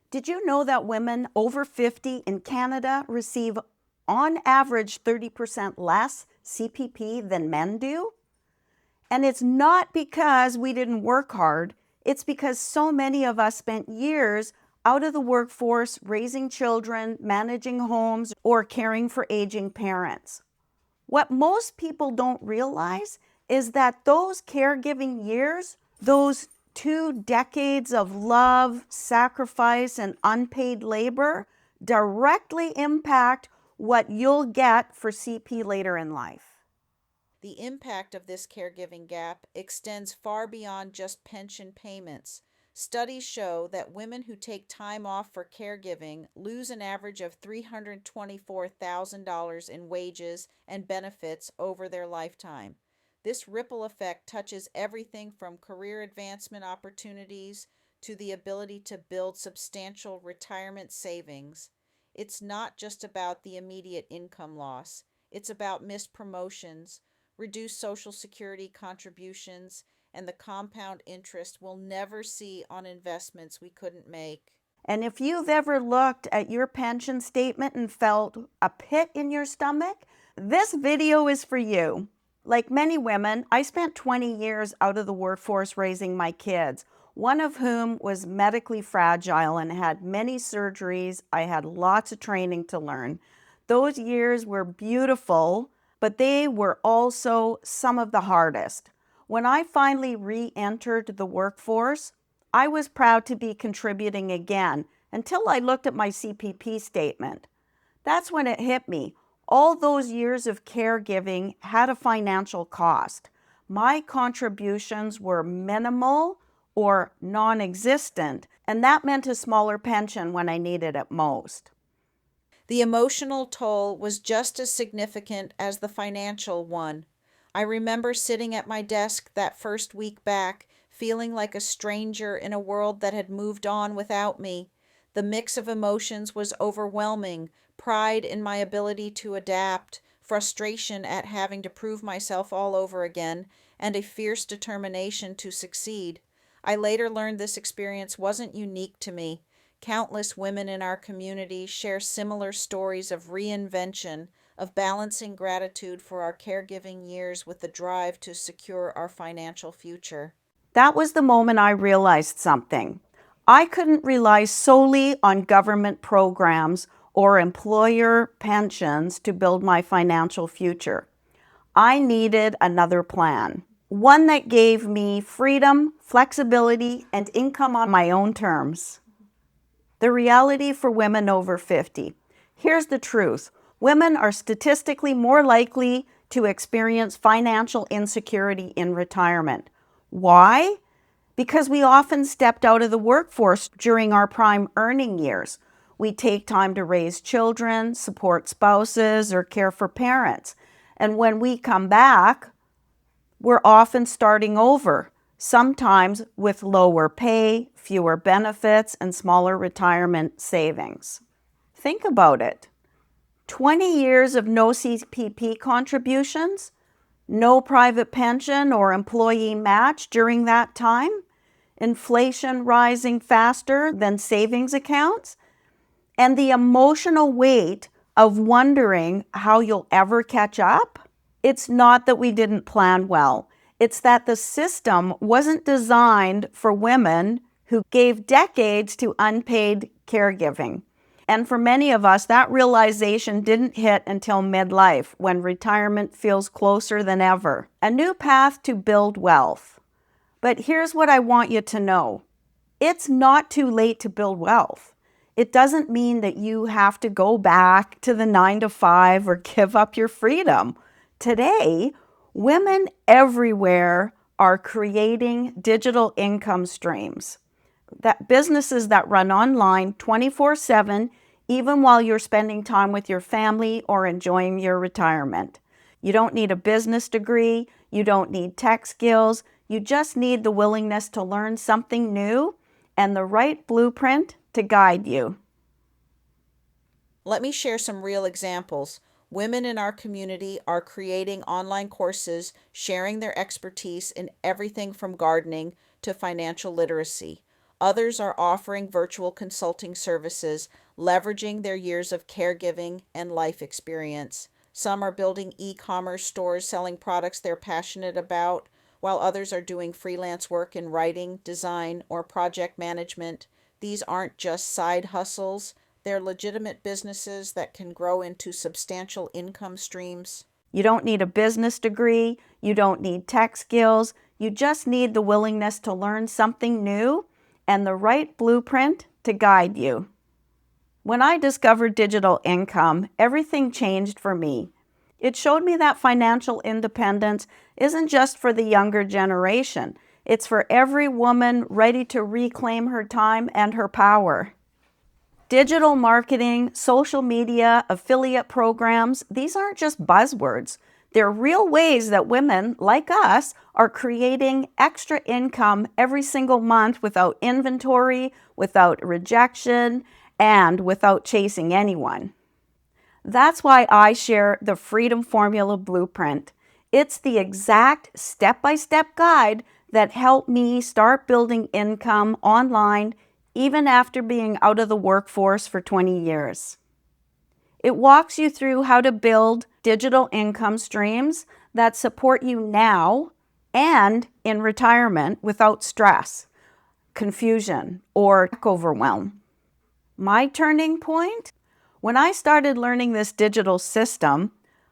Did you know that women over 50 in Canada receive on average 30% less CPP than men do? And it's not because we didn't work hard. It's because so many of us spent years out of the workforce, raising children, managing homes, or caring for aging parents. What most people don't realize is that those caregiving years, those 2 decades of love, sacrifice, and unpaid labor, directly impact what you'll get for CP later in life. The impact of this caregiving gap extends far beyond just pension payments. Studies show that women who take time off for caregiving lose an average of $324,000 in wages and benefits over their lifetime. This ripple effect touches everything from career advancement opportunities to the ability to build substantial retirement savings. It's not just about the immediate income loss, it's about missed promotions, reduced Social Security contributions, and the compound interest we'll never see on investments we couldn't make. And if you've ever looked at your pension statement and felt a pit in your stomach, this video is for you. Like many women, I spent 20 years out of the workforce raising my kids, one of whom was medically fragile and had many surgeries. I had lots of training to learn. Those years were beautiful, but they were also some of the hardest. When I finally re-entered the workforce, I was proud to be contributing again until I looked at my CPP statement. That's when it hit me. All those years of caregiving had a financial cost. My contributions were minimal or non-existent, and that meant a smaller pension when I needed it most. The emotional toll was just as significant as the financial one. I remember sitting at my desk that first week back, feeling like a stranger in a world that had moved on without me. The mix of emotions was overwhelming: pride in my ability to adapt, frustration at having to prove myself all over again, and a fierce determination to succeed. I later learned this experience wasn't unique to me. Countless women in our community share similar stories of reinvention, of balancing gratitude for our caregiving years with the drive to secure our financial future. That was the moment I realized something. I couldn't rely solely on government programs or employer pensions to build my financial future. I needed another plan, one that gave me freedom, flexibility, and income on my own terms. The reality for women over 50. Here's the truth. Women are statistically more likely to experience financial insecurity in retirement. Why? Because we often stepped out of the workforce during our prime earning years. We take time to raise children, support spouses, or care for parents. And when we come back, we're often starting over, sometimes with lower pay, fewer benefits, and smaller retirement savings. Think about it. 20 years of no CPP contributions, no private pension or employee match during that time, inflation rising faster than savings accounts, and the emotional weight of wondering how you'll ever catch up. It's not that we didn't plan well. It's that the system wasn't designed for women who gave decades to unpaid caregiving. And for many of us, that realization didn't hit until midlife, when retirement feels closer than ever. A new path to build wealth. But here's what I want you to know. It's not too late to build wealth. It doesn't mean that you have to go back to the 9 to 5 or give up your freedom. Today, women everywhere are creating digital income streams, that businesses that run online 24/7, even while you're spending time with your family or enjoying your retirement. You don't need a business degree. You don't need tech skills. You just need the willingness to learn something new and the right blueprint to guide you. Let me share some real examples. Women in our community are creating online courses, sharing their expertise in everything from gardening to financial literacy. Others are offering virtual consulting services, leveraging their years of caregiving and life experience. Some are building e commerce stores selling products they're passionate about, while others are doing freelance work in writing, design, or project management. These aren't just side hustles, they're legitimate businesses that can grow into substantial income streams. You don't need a business degree. You don't need tech skills. You just need the willingness to learn something new and the right blueprint to guide you. When I discovered digital income, everything changed for me. It showed me that financial independence isn't just for the younger generation. It's for every woman ready to reclaim her time and her power. Digital marketing, social media, affiliate programs, these aren't just buzzwords. They're real ways that women like us are creating extra income every single month without inventory, without rejection, and without chasing anyone. That's why I share the Freedom Formula Blueprint. It's the exact step-by-step guide that helped me start building income online even after being out of the workforce for 20 years. It walks you through how to build digital income streams that support you now and in retirement without stress, confusion, or overwhelm. My turning point? When I started learning this digital system,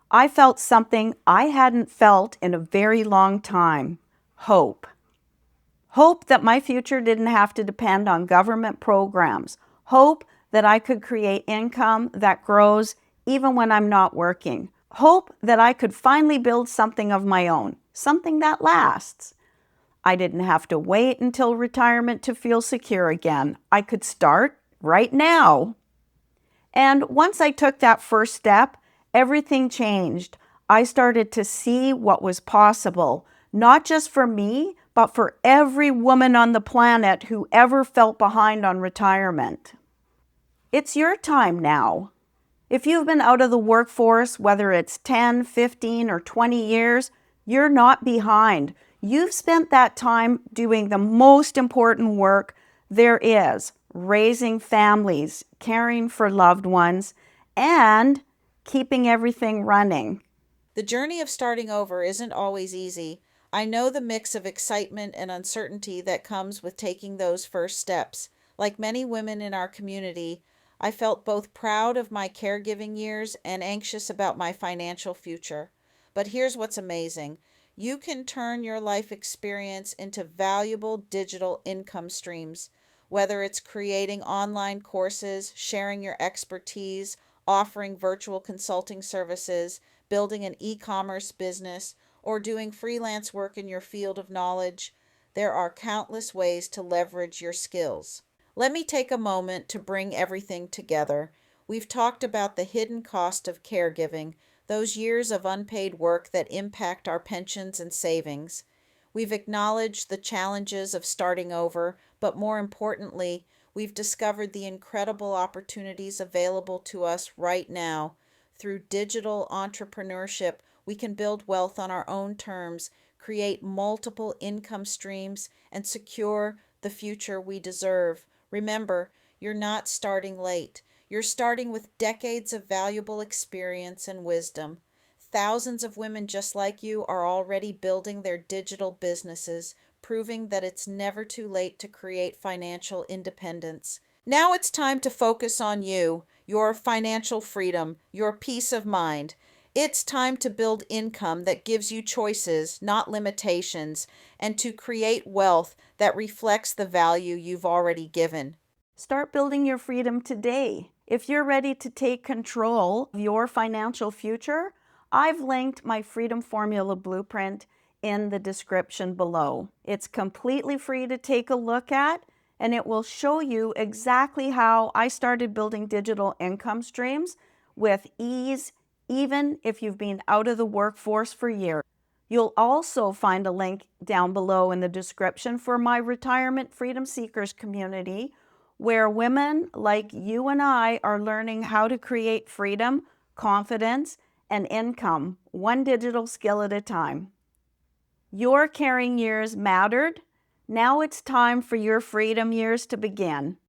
I felt something I hadn't felt in a very long time: hope. Hope that my future didn't have to depend on government programs. Hope that I could create income that grows even when I'm not working. Hope that I could finally build something of my own, something that lasts. I didn't have to wait until retirement to feel secure again. I could start right now. And once I took that first step, everything changed. I started to see what was possible, not just for me, but for every woman on the planet who ever felt behind on retirement. It's your time now. If you've been out of the workforce, whether it's 10, 15, or 20 years, you're not behind. You've spent that time doing the most important work there is: raising families, caring for loved ones, and keeping everything running. The journey of starting over isn't always easy. I know the mix of excitement and uncertainty that comes with taking those first steps. Like many women in our community, I felt both proud of my caregiving years and anxious about my financial future. But here's what's amazing: you can turn your life experience into valuable digital income streams, whether it's creating online courses, sharing your expertise, offering virtual consulting services, building an e commerce business, or doing freelance work in your field of knowledge. There are countless ways to leverage your skills. Let me take a moment to bring everything together. We've talked about the hidden cost of caregiving, those years of unpaid work that impact our pensions and savings. We've acknowledged the challenges of starting over, but more importantly, we've discovered the incredible opportunities available to us right now. Through digital entrepreneurship, we can build wealth on our own terms, create multiple income streams, and secure the future we deserve. Remember, you're not starting late. You're starting with decades of valuable experience and wisdom. Thousands of women just like you are already building their digital businesses, proving that it's never too late to create financial independence. Now it's time to focus on you, your financial freedom, your peace of mind. It's time to build income that gives you choices, not limitations, and to create wealth that reflects the value you've already given. Start building your freedom today. If you're ready to take control of your financial future, I've linked my Freedom Formula Blueprint in the description below. It's completely free to take a look at, and it will show you exactly how I started building digital income streams with ease, even if you've been out of the workforce for years. You'll also find a link down below in the description for my Retirement Freedom Seekers community, where women like you and I are learning how to create freedom, confidence, and income, one digital skill at a time. Your caring years mattered, Now it's time for your freedom years to begin.